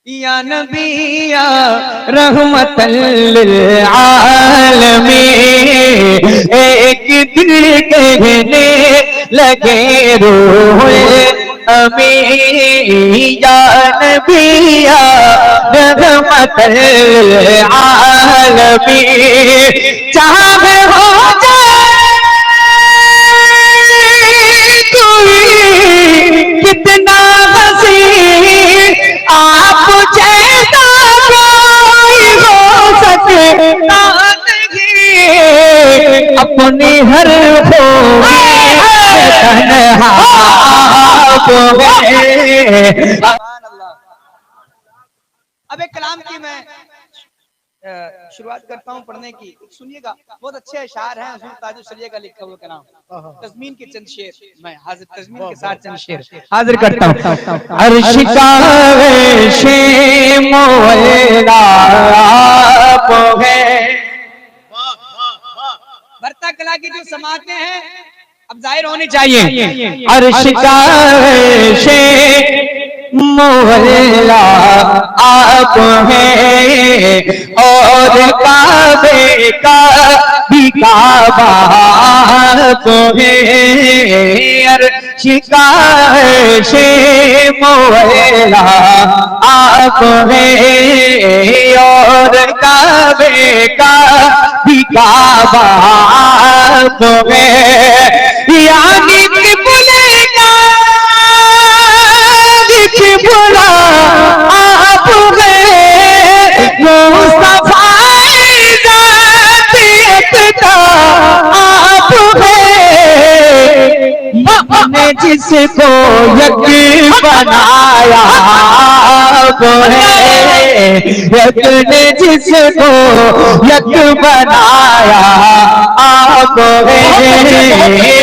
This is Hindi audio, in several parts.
या नबी या रहमतल लिल आलमीन, एक दिल कहने लगे रूहुल अमीन, या नबी या रहमतल लिल आलमीन। चाहे हो कितना हसीन, आप जैसा कोई हो सकता नहीं, अपनी हर खूबी तन्हा वो है। अब एक कलाम की मैं शुरुआत करता हूँ पढ़ने की, सुनिएगा। बहुत अच्छे अशार हैं, हुजूर ताजुल शरिया का लिखा हुआ कलाम। तज़मीन के चंद शेर मैं हाजिर, तज़मीन के साथ चंद शेर हाजिर करता हूँ। अर्श का शे मोला आप है। बरता कला की जो समातें हैं अब जाहिर होनी चाहिए। अर्श का शे मोला आप हैं, और काबे का भी काबा आप हैं। अर्श का शे मोला आप हैं, और काबे का भी काबा आप हैं। यानी कि बुलेगा बुला आप गए, मुस्तफा का आप गए। हमने जिसको यक बनाया वो है, यक ने जिसको यक बनाया आप है,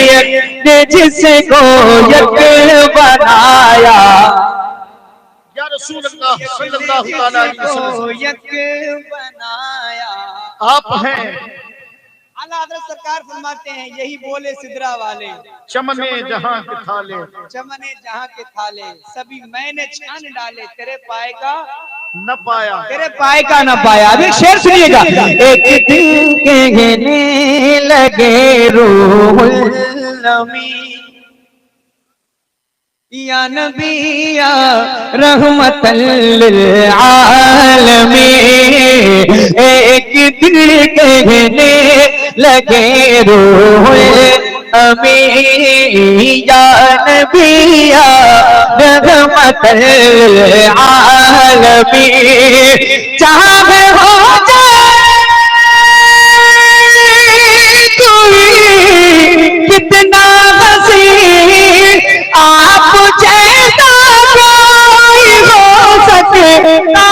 यक ने जिसको यक बनाया सल्लल्लाहु अलैहि वसल्लम यक बनाया आप हैं। आला हज़रत सरकार फरमाते हैं, यही बोले सिदरा वाले, चमने जहां के थाले, चमने जहां के थाले, सभी मैंने छान डाले, तेरे पाए का न पाया, तेरे पाए का न पाया। अब एक शेर सुनिएगा। एक दिन कहने लगे रूहुल अमीन, या नबी या रहमतल लिल आलमीन, एक दिल कहने लगे रूहुल अमीन, या नबी या रहमतल लिल आलमीन। चाहे हो कितना हसीन, आप जैसा कोई हो सकता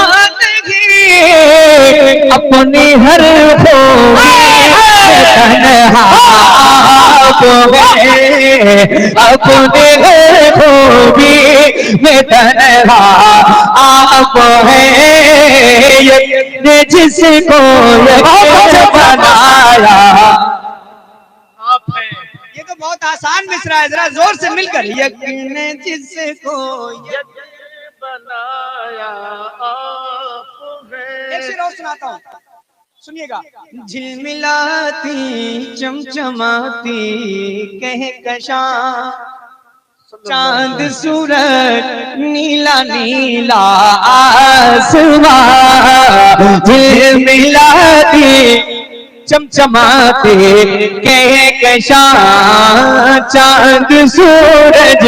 नहीं, अपनी हर खूबी तन्हा वो है, अपनी हर खूबी में तन्हा आप है, जिसको बनाया आप हैं। ये तो बहुत आसान मिसरा है, जरा जोर से मिलकर। यकीन जिसको यक बनाया आप हैं। एक शेर और सुनाता हूँ, सुनिएगा। झिलमिलाती चमचमाती कहकशां, चांद सूरज नीला नीला आसमां, झिलमिलाती चमचमाते कहकशां, चांद सूरज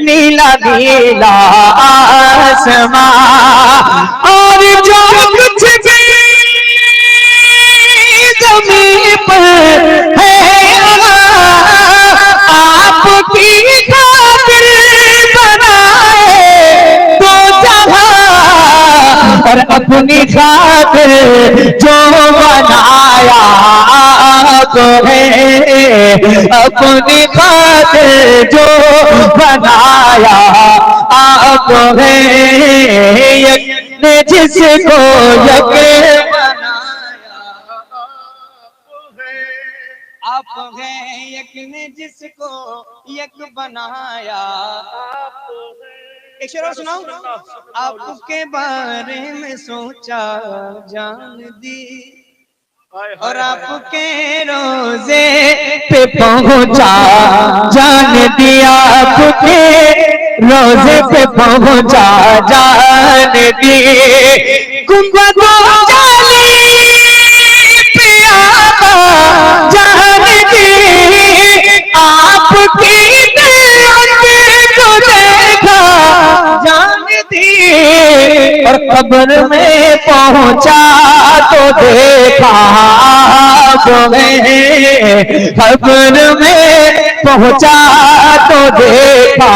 नीला नीला आसमां, और जो कुछ भी ज़मीन पर है आपकी खातिर बनाए तो जहां, और अपनी खातिर जो बनाया तो है, अपनी खातिर जो बनाया आप है, यक ने जिसको यक बनाया आप है, यक ने जिसको यक बनाया आप है। एक शेर और सुनाऊं? आपके बारे में सोचा जान दी और आपके रोजे पे पहुंचा जान दिया, आपके रोजे पे पहुंचा जान दी। गुंबदों जाली पे आका जान दी, आपकी नियत को देखा जान दी। और कब्र में पहुंचा तो देखा कब्र में पहुंचा तो देखा।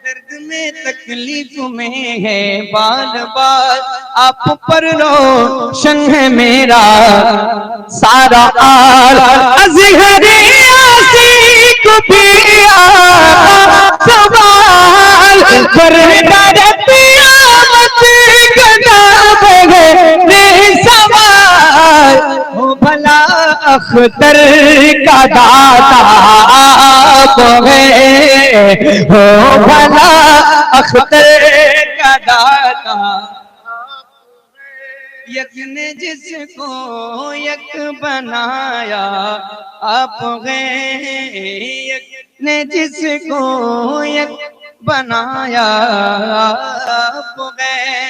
दर्द में तकलीफ में है बार बार, आप पर रोशन है मेरा सारा आल। अज़हरे आशिक भी सवाल पर हो भला अख्तर का दाता आप है, हो भला अख्तर का दाता। यक ने जिसको यक बनाया आप गए, यक ने जिसको यक बनाया आप गए।